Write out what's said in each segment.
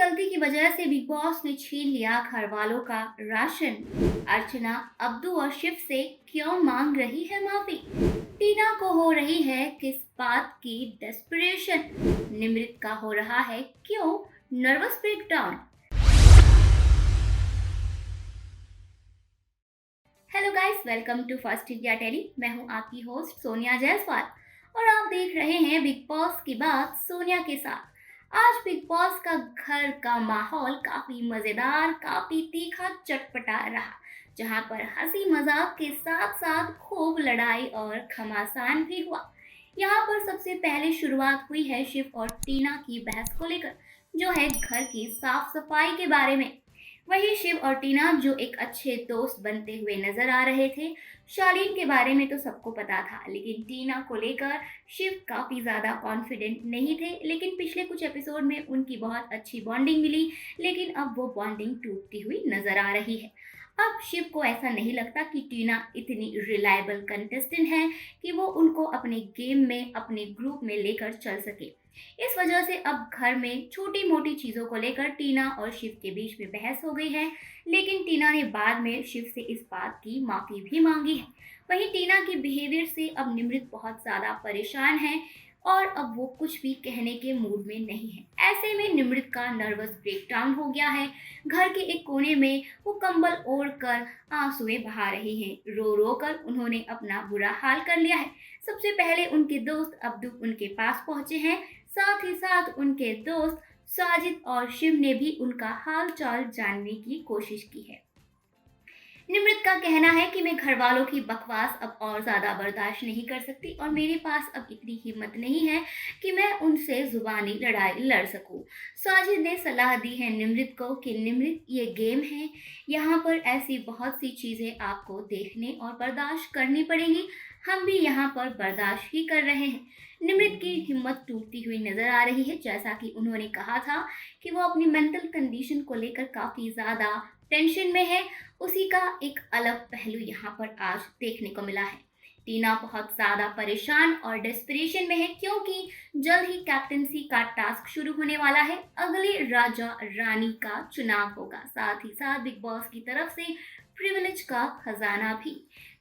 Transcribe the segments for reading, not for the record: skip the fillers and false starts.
गलती की वजह से बिग बॉस ने छीन लिया घर वालों का राशन। अर्चना अब्दू और शिव से क्यों मांग रही है माफी? टीना को हो रही है किस बात की डेस्परेशन? निमृत का हो रहा है क्यों nervous breakdown? Hello guys, welcome to First India Tele. मैं हूं आपकी होस्ट सोनिया जायसवाल और आप देख रहे हैं बिग बॉस की बात सोनिया के साथ। आज बिग बॉस का घर का माहौल काफी मजेदार, काफी तीखा चटपटा रहा, जहां पर हंसी मजाक के साथ साथ खूब लड़ाई और घमासान भी हुआ। यहाँ पर सबसे पहले शुरुआत हुई है शिव और टीना की बहस को लेकर, जो है घर की साफ सफाई के बारे में। वहीं शिव और टीना जो एक अच्छे दोस्त बनते हुए नजर आ रहे थे। शालीन के बारे में तो सबको पता था, लेकिन टीना को लेकर शिव काफी ज्यादा कॉन्फिडेंट नहीं थे। लेकिन पिछले कुछ एपिसोड में उनकी बहुत अच्छी बॉन्डिंग मिली, लेकिन अब वो बॉन्डिंग टूटती हुई नजर आ रही है। अब शिव को ऐसा नहीं लगता कि टीना इतनी रिलायबल कंटेस्टेंट है कि वो उनको अपने गेम में, अपने ग्रुप में लेकर चल सके। इस वजह से अब घर में छोटी मोटी चीजों को लेकर टीना और शिव के बीच में बहस हो गई है। लेकिन टीना ने बाद में शिव से इस बात की माफी भी मांगी है। वहीं टीना के बिहेवियर से अब निमृत बहुत ज्यादा परेशान है और अब वो कुछ भी कहने के मूड में नहीं है। ऐसे में निमृत का नर्वस ब्रेकडाउन हो गया है। घर के एक कोने में वो कंबल ओढ़ कर आंसुएं बहा रही हैं। रो रो कर उन्होंने अपना बुरा हाल कर लिया है। सबसे पहले उनके दोस्त अब्दू उनके पास पहुंचे हैं। साथ ही साथ उनके दोस्त साजिद और शिव ने भी उनका हाल चाल जानने की कोशिश की है। निमृत का कहना है कि मैं घर वालों की बकवास अब और ज्यादा बर्दाश्त नहीं कर सकती और मेरे पास अब इतनी हिम्मत नहीं है कि मैं उनसे जुबानी लड़ाई लड़ सकूं। साजिद ने सलाह दी है निमृत को कि निमृत, ये गेम है, यहाँ पर ऐसी बहुत सी चीजें आपको देखने और बर्दाश्त करनी पड़ेंगी। हम भी यहाँ पर बर्दाश्त ही कर रहे हैं। निमृत की हिम्मत टूटती हुई नजर आ रही है। जैसा कि उन्होंने कहा था कि वो अपनी मेंटल कंडीशन को लेकर काफी ज्यादा टेंशन में है, उसी का एक अलग पहलू यहाँ पर आज देखने को मिला है। टीना बहुत ज्यादा परेशान और डेस्परेशन में है, क्योंकि जल्द ही कैप्टेंसी का टास्क शुरू होने वाला है। अगले राजा रानी का चुनाव होगा, साथ ही साथ बिग बॉस की तरफ से प्रिविलेज का खजाना भी।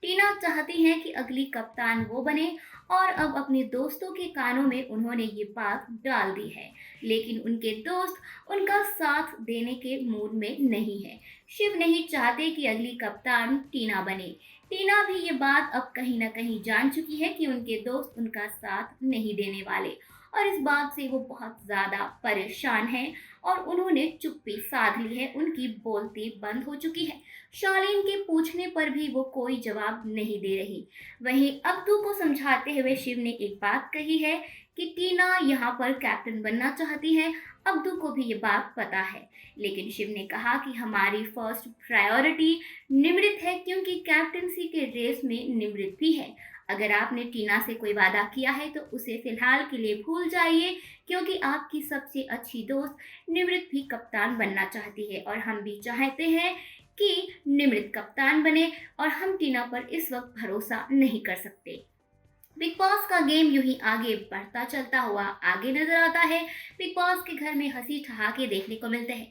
टीना चाहती है कि अगली कप्तान वो बने और अब अपने दोस्तों के कानों में उन्होंने ये बात डाल दी है। लेकिन उनके दोस्त उनका साथ देने के मूड में नहीं है। शिव नहीं चाहते कि अगली कप्तान टीना बने। टीना भी ये बात अब कहीं ना कहीं जान चुकी है कि उनके दोस्त उनका साथ नहीं देने वाले, और इस बात से वो बहुत ज़्यादा परेशान है और उन्होंने चुप्पी साध ली है। उनकी बोलती बंद हो चुकी है। शालीन के पूछने पर भी वो कोई जवाब नहीं दे रही। वहीं अब्दू को समझाते हुए शिव ने एक बात कही है कि टीना यहाँ पर कैप्टन बनना चाहती है। अब्दू को भी ये बात पता है, लेकिन शिव ने कहा कि हमारी फर्स्ट प्रायोरिटी निमृत है, क्योंकि कैप्टनसी के रेस में निमृत भी है। अगर आपने टीना से कोई वादा किया है तो उसे फिलहाल के लिए भूल जाइए, क्योंकि आपकी सबसे अच्छी दोस्त निमृत भी कप्तान बनना चाहती है और हम भी चाहते हैं कि निमृत कप्तान बने, और हम टीना पर इस वक्त भरोसा नहीं कर सकते। बिग बॉस का गेम यूं ही आगे बढ़ता चलता हुआ आगे नजर आता है। बिग बॉस के घर में हंसी ठहाके देखने को मिलते हैं।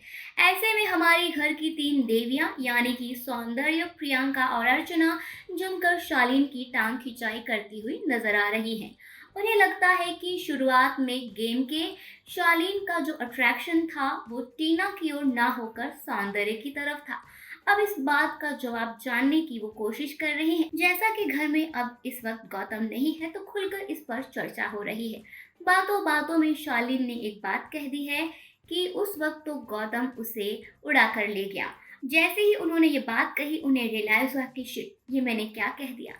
ऐसे में हमारी घर की तीन देवियां यानी कि सौंदर्य, प्रियंका और अर्चना जमकर शालीन की टांग खिंचाई करती हुई नजर आ रही हैं। उन्हें लगता है कि शुरुआत में गेम के शालीन का जो अट्रैक्शन था वो टीना की ओर ना होकर सौंदर्य की तरफ था। अब इस बात का जवाब जानने की वो कोशिश कर रही हैं। जैसा कि घर में अब इस वक्त गौतम नहीं है, तो खुलकर इस पर चर्चा हो रही है। बातों बातों में शालीन ने एक बात कह दी है कि उस वक्त तो गौतम उसे उड़ा कर ले गया। जैसे ही उन्होंने ये बात कही, उन्हें रियलाइज हुआ कि शिट, ये मैंने क्या कह दिया।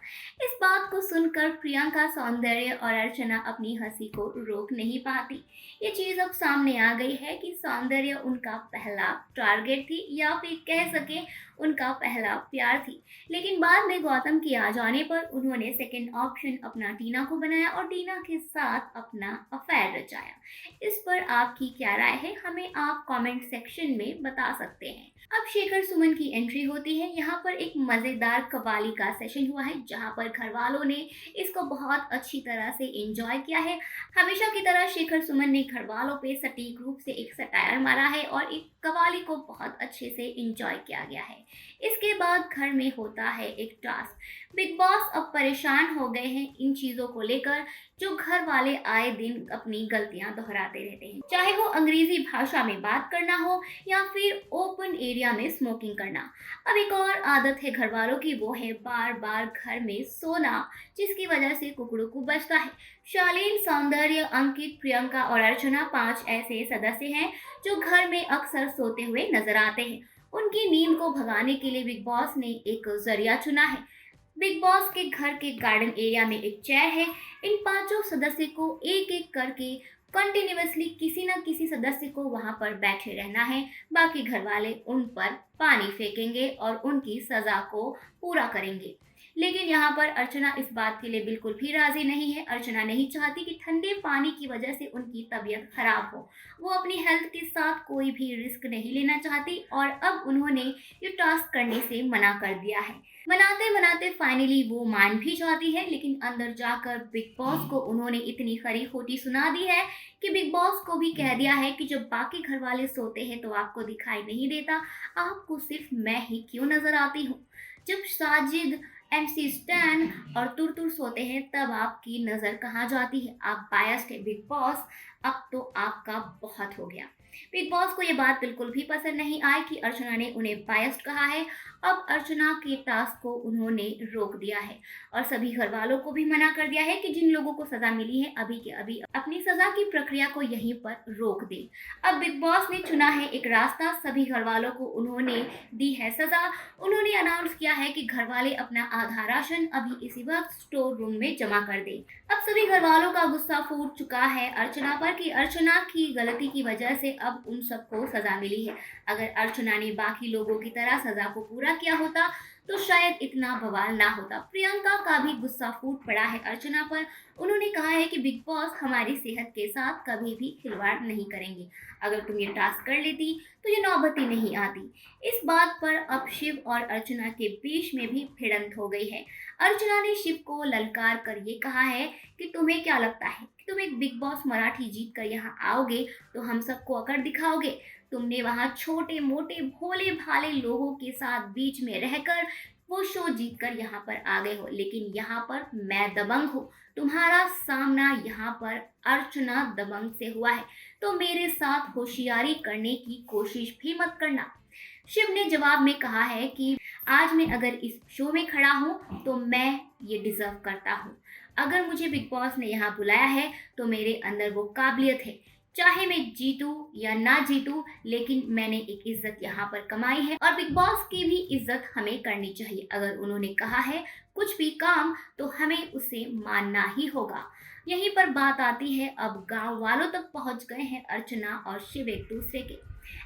इस बात को सुनकर प्रियंका, सौंदर्य और अर्चना अपनी हंसी को रोक नहीं पाती। ये चीज अब सामने आ गई है कि सौंदर्य उनका पहला टारगेट थी, या फिर कह सके उनका पहला प्यार थी। लेकिन बाद में गौतम के आ जाने पर उन्होंने सेकंड ऑप्शन अपना टीना को बनाया और टीना के साथ अपना अफेयर रचाया। इस पर आपकी क्या राय है, हमें आप कमेंट सेक्शन में बता सकते हैं। अब शेखर सुमन की एंट्री होती है। यहाँ पर एक मजेदार कवायद कव्वाली का सेशन हुआ है, जहाँ पर घर वालों ने इसको बहुत अच्छी तरह से एंजॉय किया है। हमेशा की तरह शेखर सुमन ने घर वालों पे सटीक रूप से एक सटायर मारा है और एक कव्वाली को बहुत अच्छे से एंजॉय किया गया है। इसके बाद घर में होता है एक टास्क। बिग बॉस अब परेशान हो गए हैं इन चीज़ों को लेकर, जो घर वाले आए दिन अपनी गलतियां दोहराते रहते हैं, चाहे वो अंग्रेजी भाषा में बात करना हो या फिर ओपन एरिया में स्मोकिंग करना। अब एक और आदत है घर वालों की, वो है बार बार घर में सोना, जिसकी वजह से कुकड़ू को बचता है। शालीन, सौंदर्य, अंकित, प्रियंका और अर्चना 5 ऐसे सदस्य हैं जो घर में अक्सर सोते हुए नजर आते हैं। उनकी नींद को भगाने के लिए बिग बॉस ने एक जरिया चुना है। बिग बॉस के घर के गार्डन एरिया में एक चेयर है। इन पांचों सदस्य को एक एक करके कंटिन्यूअसली किसी न किसी सदस्य को वहां पर बैठे रहना है। बाकी घर वाले उन पर पानी फेंकेंगे और उनकी सजा को पूरा करेंगे। लेकिन यहाँ पर अर्चना इस बात के लिए बिल्कुल भी राजी नहीं है। अर्चना नहीं चाहती कि ठंडे पानी की वजह से उनकी तबीयत खराब हो। वो अपनी हेल्थ के साथ कोई भी रिस्क नहीं लेना चाहती और अब उन्होंने ये टास्क करने से मना कर दिया है। मनाते मनाते फाइनली वो मान भी जाती है, लेकिन अंदर जाकर बिग बॉस को उन्होंने इतनी खरी खोटी सुना दी है कि बिग बॉस को भी कह दिया है कि जब बाकी घर वाले सोते हैं तो आपको दिखाई नहीं देता, आपको सिर्फ मैं ही क्यों नजर आती हूँ। जब साजिद, एमसी स्टैन और तुरतुर सोते हैं तब आपकी नज़र कहाँ जाती है। आप बायस्ड है बिग बॉस, अब तो आपका बहुत हो गया। बिग बॉस को ये बात बिल्कुल भी पसंद नहीं आई कि अर्चना ने उन्हें बायस्ड कहा है। अब अर्चना के टास्क को उन्होंने रोक दिया है और सभी घर वालों को भी मना कर दिया है कि जिन लोगों को सजा मिली है अभी के अभी अपनी सजा की प्रक्रिया को यहीं पर रोक दे। अब बिग बॉस ने चुना है एक रास्ता। सभी घर वालों को उन्होंने दी है सजा। उन्होंने अनाउंस किया है कि घर वाले अपना आधा राशन अभी इसी वक्त स्टोर रूम में जमा कर दें। अब सभी घर वालों का गुस्सा फूट चुका है अर्चना पर कि अर्चना की गलती की वजह से अब उन सबको सजा मिली है। अगर अर्चना ने बाकी लोगों की तरह सजा को पूरा किया होता तो शायद इतना बवाल ना होता। प्रियंका का भी गुस्सा फूट पड़ा है अर्चना पर। उन्होंने कहा है कि बिग बॉस हमारी सेहत के साथ कभी भी खिलवाड़ नहीं करेंगे। अगर तुम ये टास्क कर लेती तो ये नौबत ही नहीं आती। इस बात पर अब शिव और अर्चना के बीच में भी भिड़ंत हो गई है। अर्चना ने शिव को ललकार कर ये कहा है कि तुम्हें क्या लगता है कि तुम एक बिग बॉस मराठी जीत कर यहाँ आओगे तो हम सबको अकड़ दिखाओगे। तुमने वहाँ छोटे मोटे भोले भाले लोगों के साथ बीच में रहकर वो शो जीत कर यहाँ पर आ गए हो, लेकिन यहाँ पर मैं दबंग हूँ। तुम्हारा सामना यहाँ पर अर्चना दबंग से हुआ है, तो मेरे साथ होशियारी करने की कोशिश भी मत करना। शिव ने जवाब में कहा है कि आज मैं अगर इस शो में खड़ा हूँ तो मैं ये डिजर्व करता हूँ। अगर मुझे बिग बॉस ने यहाँ बुलाया है तो मेरे अंदर वो काबिलियत है। चाहे मैं जीतूं या ना जीतूं, लेकिन मैंने एक इज्जत यहाँ पर कमाई है और बिग बॉस की भी इज्जत हमें करनी चाहिए। अगर उन्होंने कहा है कुछ भी काम तो हमें उसे मानना ही होगा। यहीं पर बात आती है, अब गांव वालों तक पहुंच गए हैं अर्चना और शिव एक दूसरे के।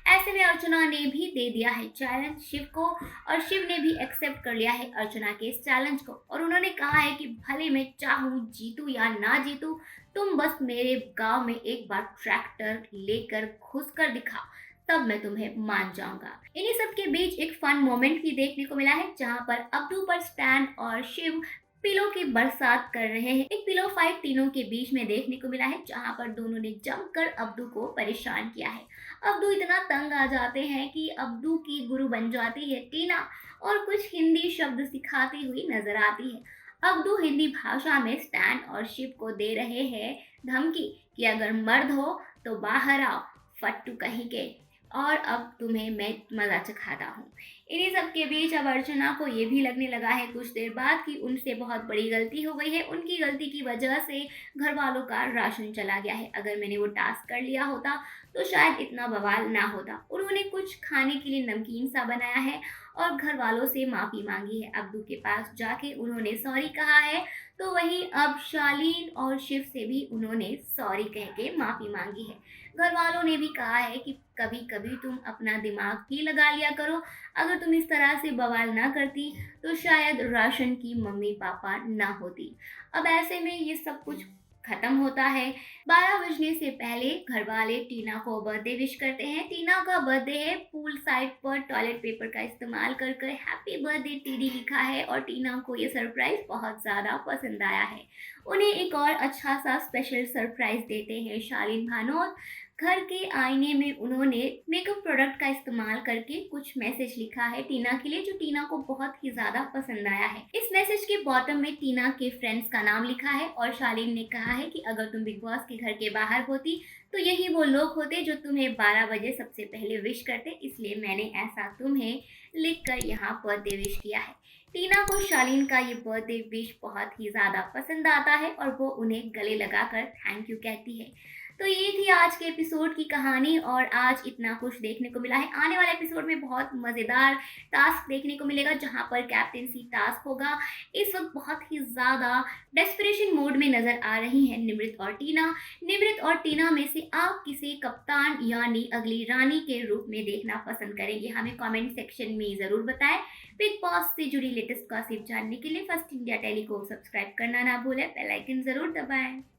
ऐसे में अर्चना ने भी दे दिया है चैलेंज शिव को और शिव ने भी एक्सेप्ट कर लिया है अर्चना के इस चैलेंज को और उन्होंने कहा है कि भले मैं चाहूँ जीतूं या ना जीतूं, तुम बस मेरे गांव में एक बार ट्रैक्टर लेकर घुस कर दिखाओ, तब मैं तुम्हें मान जाऊंगा। इन्हीं सब के बीच एक फन मोमेंट भी देखने को मिला है, जहां पर अब्दू पर स्टैन और शिव पिलो की बरसात कर रहे हैं। एक पिलो फाइट तीनों के बीच में देखने को मिला है, जहां पर दोनों ने जमकर अब्दू को परेशान किया है। अब्दू इतना तंग आ जाते हैं कि अब्दू की गुरु बन जाती है टीना और कुछ हिंदी शब्द सिखाती हुई नजर आती है। अब्दू हिंदी भाषा में स्टैन और शिव को दे रहे हैं धमकी कि अगर मर्द हो तो बाहर आओ, फट्टू कहीं के, और अब तुम्हें मैं मजा चखाता हूँ। इन्हीं सब के बीच अब अर्चना को ये भी लगने लगा है कुछ देर बाद कि उनसे बहुत बड़ी गलती हो गई है। उनकी गलती की वजह से घर वालों का राशन चला गया है। अगर मैंने वो टास्क कर लिया होता तो शायद इतना बवाल ना होता। उन्होंने कुछ खाने के लिए नमकीन सा बनाया है और घर वालों से माफ़ी मांगी है। अब्दू के पास जाके उन्होंने सॉरी कहा है, तो वहीं अब शालीन और शिव से भी उन्होंने सॉरी कह के माफ़ी मांगी है। घर वालों ने भी कहा है कि कभी कभी तुम अपना दिमाग भी लगा लिया करो। अगर तुम इस तरह से बवाल ना करती तो शायद राशन की मम्मी पापा ना होती। अब ऐसे में ये सब कुछ खत्म होता है। 12 बजने से पहले घर वाले टीना को बर्थडे विश करते हैं। टीना का बर्थडे है। पूल साइड पर टॉयलेट पेपर का इस्तेमाल कर कर हैप्पी बर्थडे टीडी लिखा है और टीना को ये सरप्राइज बहुत ज़्यादा पसंद आया है। उन्हें एक और अच्छा सा स्पेशल सरप्राइज देते हैं शालीन भानोद। घर के आईने में उन्होंने मेकअप प्रोडक्ट का इस्तेमाल करके कुछ मैसेज लिखा है टीना के लिए, जो टीना को बहुत ही ज़्यादा पसंद आया है। इस मैसेज के बॉटम में टीना के फ्रेंड्स का नाम लिखा है और शालीन ने कहा है कि अगर तुम बिग बॉस के घर के बाहर होती तो यही वो लोग होते जो तुम्हें 12 बजे सबसे पहले विश करते, इसलिए मैंने ऐसा तुम्हें लिखकर यहाँ बर्थडे विश किया है। टीना को शालीन का ये बर्थडे विश बहुत ही ज़्यादा पसंद आता है और वो उन्हें गले लगाकर थैंक यू कहती है। तो ये थी आज के एपिसोड की कहानी और आज इतना कुछ देखने को मिला है। आने वाले एपिसोड में बहुत मज़ेदार टास्क देखने को मिलेगा जहाँ पर कैप्टेंसी टास्क होगा। इस वक्त बहुत ही ज़्यादा डेस्परेशन मोड में नज़र आ रही हैं निमृत और टीना। निमृत और टीना में से आप किसे कप्तान यानी अगली रानी के रूप में देखना पसंद करेंगे, हमें कमेंट सेक्शन में ज़रूर बताएं। बिग बॉस से जुड़ी लेटेस्ट गॉसिप जानने के लिए फर्स्ट इंडिया टेली को सब्सक्राइब करना ना भूलें, बेल आइकन ज़रूर दबाएं।